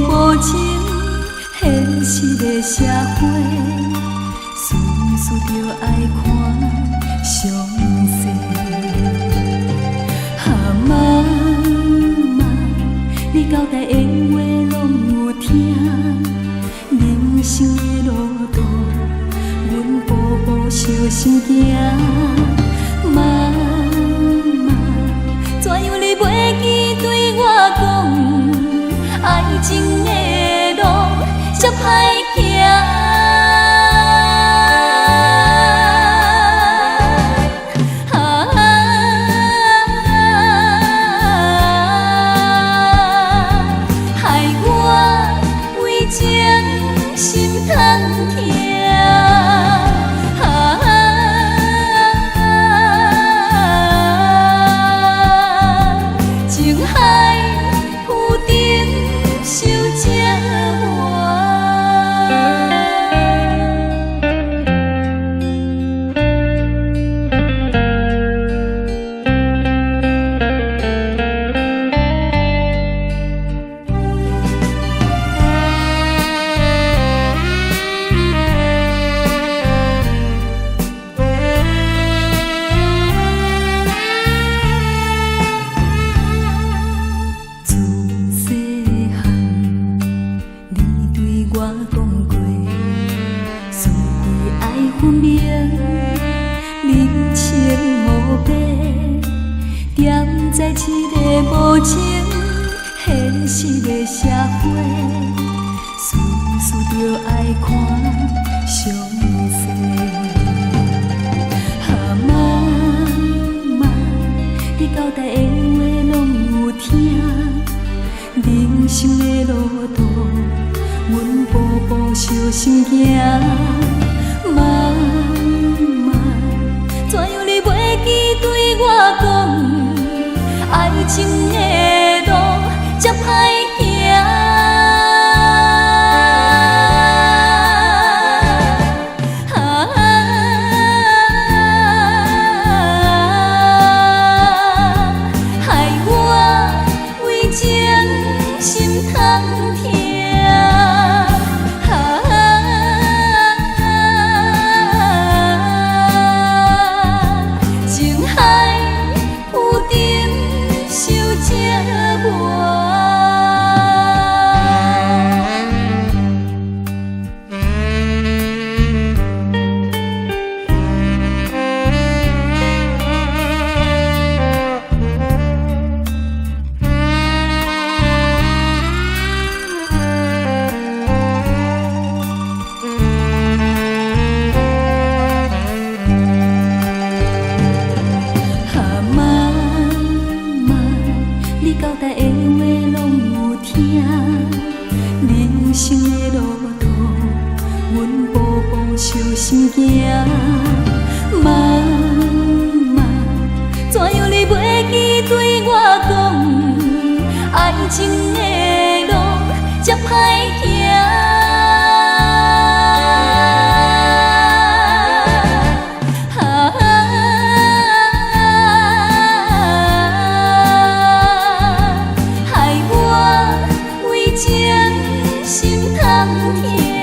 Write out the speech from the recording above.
无情现实的社会，事事着爱看详细。妈妈，你交代的话拢有听，人生的路途，阮步步小心行。妈妈，怎样你袂记对我讲，爱情的路这歹行？在一个无情现实的社会，事事着爱看详细。妈妈，你交代的话拢有听，人生的路途，阮步步小心行。妈妈，怎样你袂记对我讲？爱情的路这歹行，害我为情心痛痛。交代的话拢有听，人生的路途，阮步步小心行。妈妈，怎样你袂记对我讲，爱情的路这歹行？心痛痛。